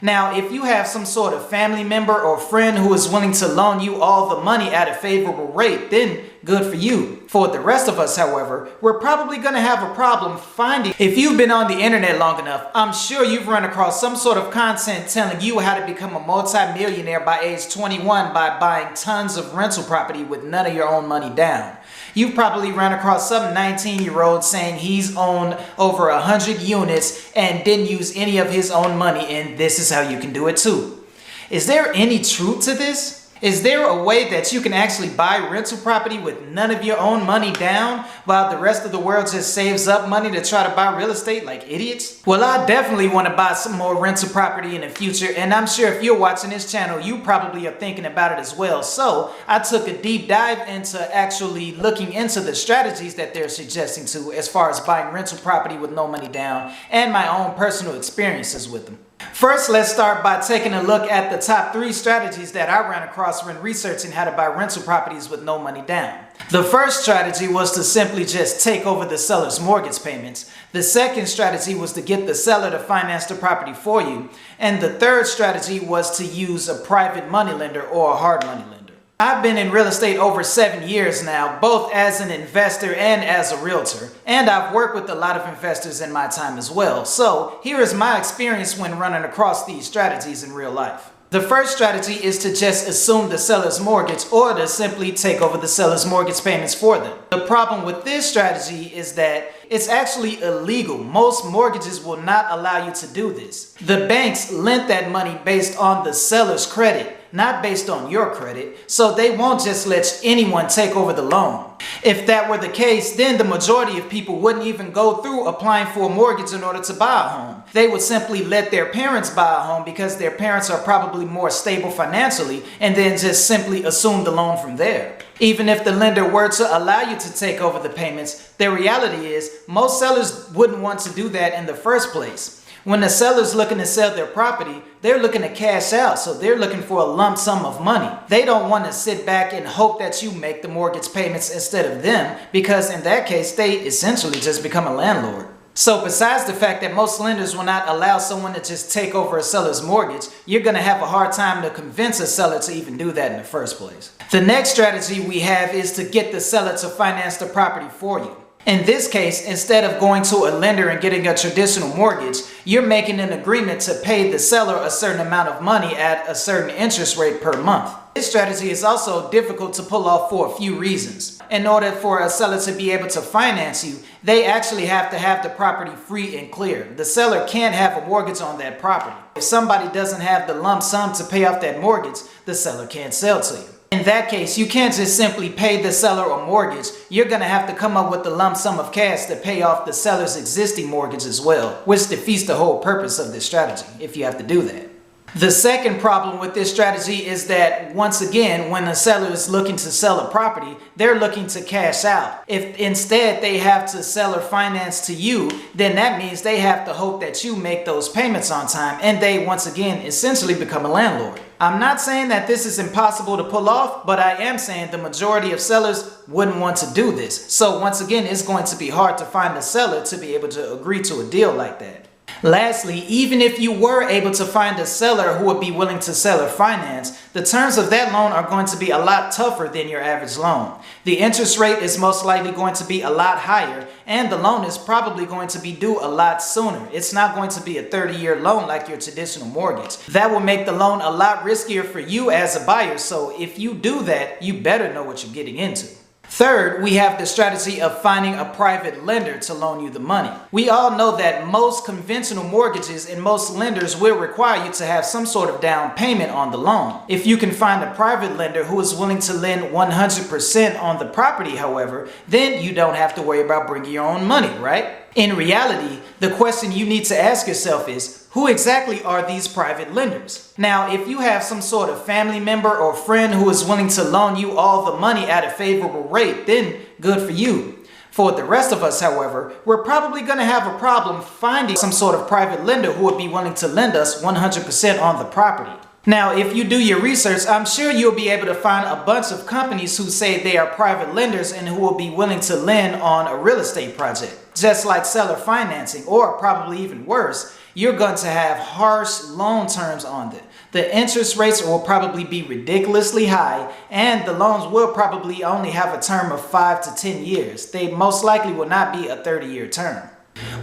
Now, if you have some sort of family member or friend who is willing to loan you all the money at a favorable rate, then good for you. For the rest of us, however, we're probably going to have a problem finding. If you've been on the internet long enough, I'm sure you've run across some sort of content telling you how to become a multi-millionaire by age 21 by buying tons of rental property with none of your own money down. You've probably run across some 19-year-old saying he's owned over 100 units and didn't use any of his own money, and this is how you can do it too. Is there any truth to this? Is there a way that you can actually buy rental property with none of your own money down while the rest of the world just saves up money to try to buy real estate like idiots? Well, I definitely want to buy some more rental property in the future, and I'm sure if you're watching this channel, you probably are thinking about it as well. So I took a deep dive into actually looking into the strategies that they're suggesting to as far as buying rental property with no money down and my own personal experiences with them. First, let's start by taking a look at the top 3 strategies that I ran across when researching how to buy rental properties with no money down. The first strategy was to simply just take over the seller's mortgage payments. The second strategy was to get the seller to finance the property for you. And the third strategy was to use a private money lender or a hard money lender. I've been in real estate over 7 years now, both as an investor and as a realtor, and I've worked with a lot of investors in my time as well. So here is my experience when running across these strategies in real life. The first strategy is to just assume the seller's mortgage or to simply take over the seller's mortgage payments for them. The problem with this strategy is that it's actually illegal. Most mortgages will not allow you to do this. The banks lent that money based on the seller's credit, not based on your credit, so they won't just let anyone take over the loan. If that were the case, then the majority of people wouldn't even go through applying for a mortgage in order to buy a home. They would simply let their parents buy a home because their parents are probably more stable financially, and then just simply assume the loan from there. Even if the lender were to allow you to take over the payments, the reality is most sellers wouldn't want to do that in the first place. When the seller's looking to sell their property, they're looking to cash out, so they're looking for a lump sum of money. They don't want to sit back and hope that you make the mortgage payments instead of them, because in that case, they essentially just become a landlord. So besides the fact that most lenders will not allow someone to just take over a seller's mortgage, you're going to have a hard time to convince a seller to even do that in the first place. The next strategy we have is to get the seller to finance the property for you. In this case, instead of going to a lender and getting a traditional mortgage, you're making an agreement to pay the seller a certain amount of money at a certain interest rate per month. This strategy is also difficult to pull off for a few reasons. In order for a seller to be able to finance you, they actually have to have the property free and clear. The seller can't have a mortgage on that property. If somebody doesn't have the lump sum to pay off that mortgage, the seller can't sell to you. In that case, you can't just simply pay the seller a mortgage. You're going to have to come up with the lump sum of cash to pay off the seller's existing mortgage as well, which defeats the whole purpose of this strategy if you have to do that. The second problem with this strategy is that, once again, when the seller is looking to sell a property, they're looking to cash out. If instead they have to sell or finance to you, then that means they have to hope that you make those payments on time, and they, once again, essentially become a landlord. I'm not saying that this is impossible to pull off, but I am saying the majority of sellers wouldn't want to do this. So once again, it's going to be hard to find a seller to be able to agree to a deal like that. Lastly, even if you were able to find a seller who would be willing to sell or finance, the terms of that loan are going to be a lot tougher than your average loan. The interest rate is most likely going to be a lot higher, and the loan is probably going to be due a lot sooner. It's not going to be a 30-year loan like your traditional mortgage. That will make the loan a lot riskier for you as a buyer, so if you do that, you better know what you're getting into. Third, we have the strategy of finding a private lender to loan you the money. We all know that most conventional mortgages and most lenders will require you to have some sort of down payment on the loan. If you can find a private lender who is willing to lend 100% on the property, however, then you don't have to worry about bringing your own money, right? In reality, the question you need to ask yourself is, who exactly are these private lenders? Now, if you have some sort of family member or friend who is willing to loan you all the money at a favorable rate, then good for you. For the rest of us, however, we're probably going to have a problem finding some sort of private lender who would be willing to lend us 100% on the property. Now, if you do your research, I'm sure you'll be able to find a bunch of companies who say they are private lenders and who will be willing to lend on a real estate project. Just like seller financing, or probably even worse, you're going to have harsh loan terms on them. The interest rates will probably be ridiculously high, and the loans will probably only have a term of 5 to 10 years. They most likely will not be a 30-year term.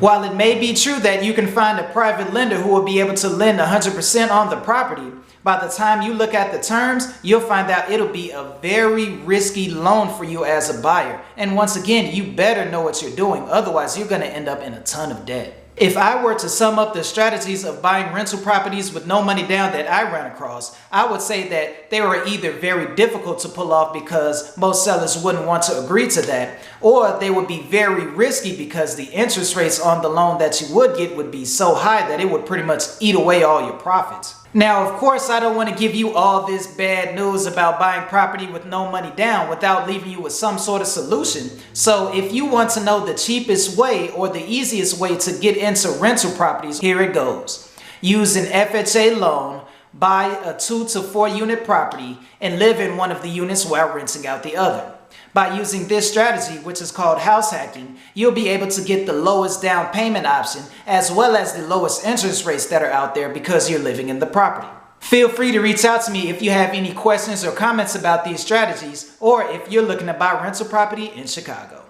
While it may be true that you can find a private lender who will be able to lend 100% on the property, by the time you look at the terms, you'll find out it'll be a very risky loan for you as a buyer. And once again, you better know what you're doing, otherwise you're going to end up in a ton of debt. If I were to sum up the strategies of buying rental properties with no money down that I ran across, I would say that they were either very difficult to pull off because most sellers wouldn't want to agree to that, or they would be very risky because the interest rates on the loan that you would get would be so high that it would pretty much eat away all your profits. Now, of course, I don't want to give you all this bad news about buying property with no money down without leaving you with some sort of solution. So if you want to know the cheapest way or the easiest way to get into rental properties, here it goes. Use an FHA loan, buy a 2 to 4 unit property, and live in one of the units while renting out the other. By using this strategy, which is called house hacking, you'll be able to get the lowest down payment option as well as the lowest interest rates that are out there because you're living in the property. Feel free to reach out to me if you have any questions or comments about these strategies, or if you're looking to buy rental property in Chicago.